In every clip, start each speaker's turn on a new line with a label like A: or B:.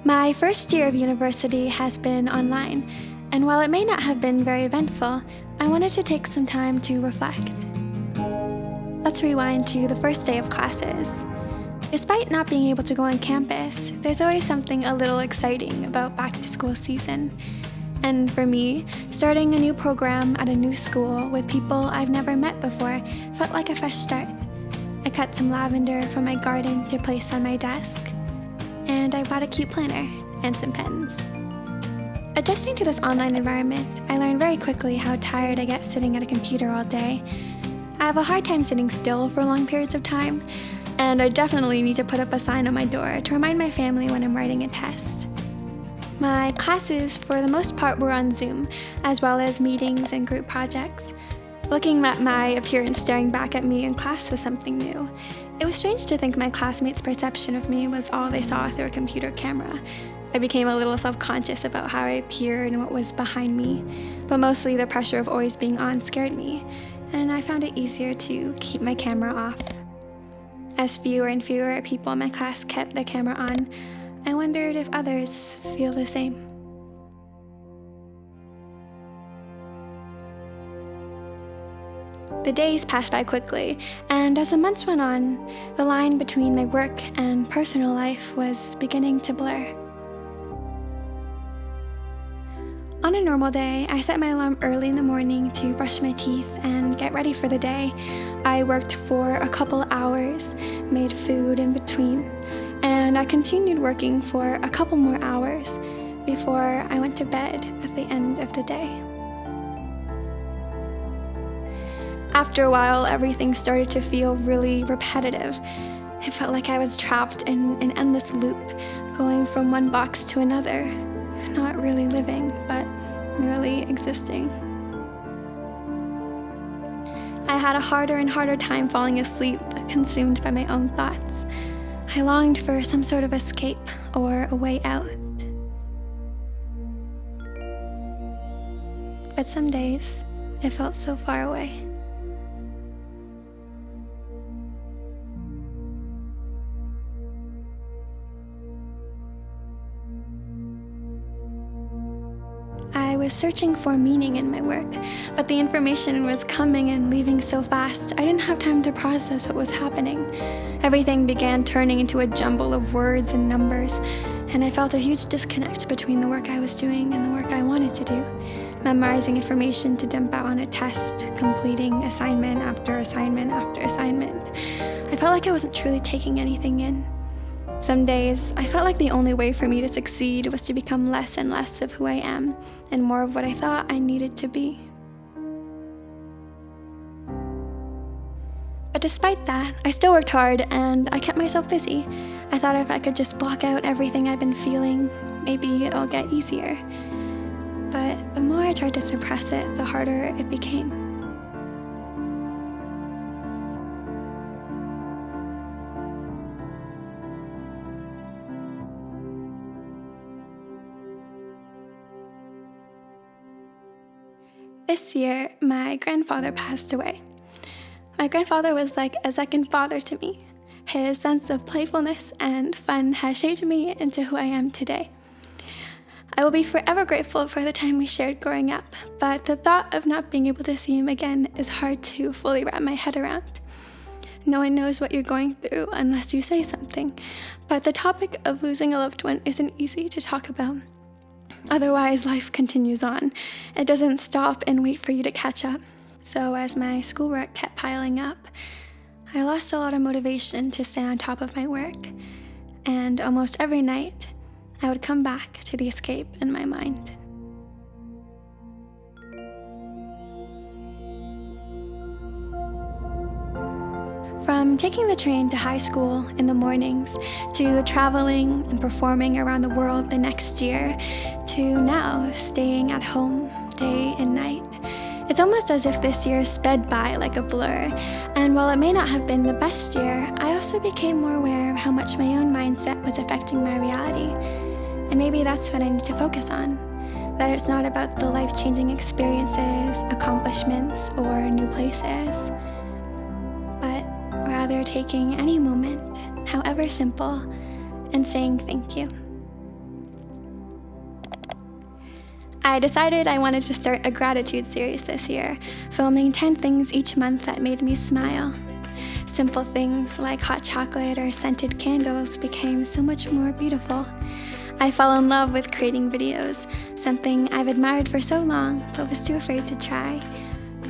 A: My first year of university has been online, and while it may not have been very eventful, I wanted to take some time to reflect. Let's rewind to the first day of classes. Despite not being able to go on campus, there's always something a little exciting about back-to-school season. And for me, starting a new program at a new school with people I've never met before felt like a fresh start. I cut some lavender from my garden to place on my desk, and I bought a cute planner and some pens. Adjusting to this online environment, I learned very quickly how tired I get sitting at a computer all day. I have a hard time sitting still for long periods of time, and I definitely need to put up a sign on my door to remind my family when I'm writing a test. My classes, for the most part, were on Zoom, as well as meetings and group projects. Looking at my appearance staring back at me in class was something new. It was strange to think my classmates' perception of me was all they saw through a computer camera. I became a little self-conscious about how I appeared and what was behind me, but mostly the pressure of always being on scared me, and I found it easier to keep my camera off. As fewer and fewer people in my class kept their camera on, I wondered if others feel the same. The days passed by quickly, and as the months went on, the line between my work and personal life was beginning to blur. On a normal day, I set my alarm early in the morning to brush my teeth and get ready for the day. I worked for a couple hours, made food in between, and I continued working for a couple more hours before I went to bed at the end of the day. After a while, everything started to feel really repetitive. It felt like I was trapped in an endless loop, going from one box to another, not really living, but merely existing. I had a harder and harder time falling asleep, consumed by my own thoughts. I longed for some sort of escape or a way out. But some days, it felt so far away. I was searching for meaning in my work, but the information was coming and leaving so fast, I didn't have time to process what was happening. Everything began turning into a jumble of words and numbers, and I felt a huge disconnect between the work I was doing and the work I wanted to do. Memorizing information to dump out on a test, completing assignment after assignment after assignment. I felt like I wasn't truly taking anything in. Some days, I felt like the only way for me to succeed was to become less and less of who I am, and more of what I thought I needed to be. But despite that, I still worked hard and I kept myself busy. I thought if I could just block out everything I've been feeling, maybe it'll get easier. But the more I tried to suppress it, the harder it became. This year, my grandfather passed away. My grandfather was like a second father to me. His sense of playfulness and fun has shaped me into who I am today. I will be forever grateful for the time we shared growing up, but the thought of not being able to see him again is hard to fully wrap my head around. No one knows what you're going through unless you say something, but the topic of losing a loved one isn't easy to talk about. Otherwise, life continues on. It doesn't stop and wait for you to catch up. So as my schoolwork kept piling up, I lost a lot of motivation to stay on top of my work. And almost every night, I would come back to the escape in my mind. From taking the train to high school in the mornings, to traveling and performing around the world the next year, to now staying at home day and night. It's almost as if this year sped by like a blur, and while it may not have been the best year, I also became more aware of how much my own mindset was affecting my reality. And maybe that's what I need to focus on, that it's not about the life-changing experiences, accomplishments, or new places, but rather taking any moment, however simple, and saying thank you. I decided I wanted to start a gratitude series this year, filming 10 things each month that made me smile. Simple things like hot chocolate or scented candles became so much more beautiful. I fell in love with creating videos, something I've admired for so long but was too afraid to try.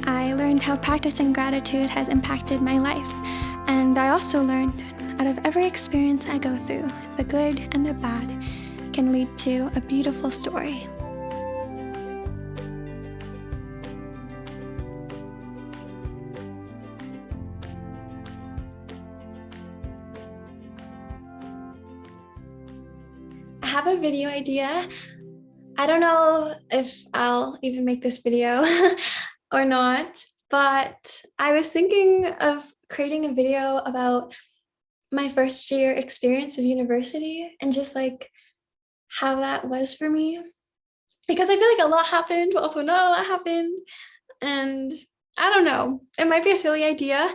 A: I learned how practicing gratitude has impacted my life, and I also learned out of every experience I go through, the good and the bad can lead to a beautiful story. I have a video idea. I don't know if I'll even make this video or not, but I was thinking of creating a video about my first year experience of university and just like how that was for me. Because I feel like a lot happened, but also not a lot happened. And I don't know. It might be a silly idea,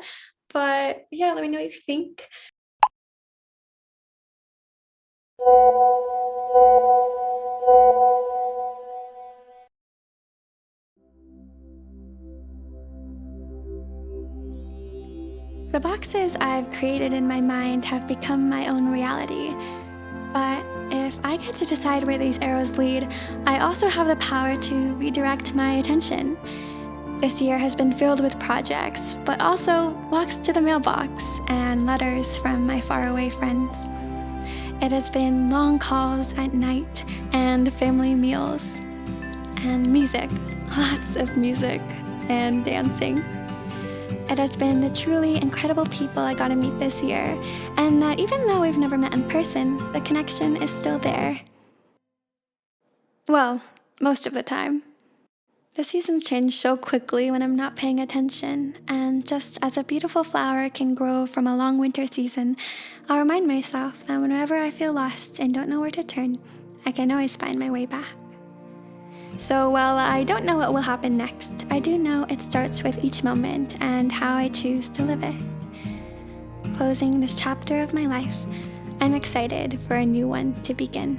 A: but yeah, let me know what you think. The boxes I've created in my mind have become my own reality. But if I get to decide where these arrows lead, I also have the power to redirect my attention. This year has been filled with projects, but also walks to the mailbox and letters from my faraway friends. It has been long calls at night and family meals and music, lots of music and dancing. It has been the truly incredible people I got to meet this year, and that even though we've never met in person, the connection is still there. Well, most of the time. The seasons change so quickly when I'm not paying attention, and just as a beautiful flower can grow from a long winter season, I'll remind myself that whenever I feel lost and don't know where to turn, I can always find my way back. So while I don't know what will happen next, I do know it starts with each moment and how I choose to live it. Closing this chapter of my life, I'm excited for a new one to begin.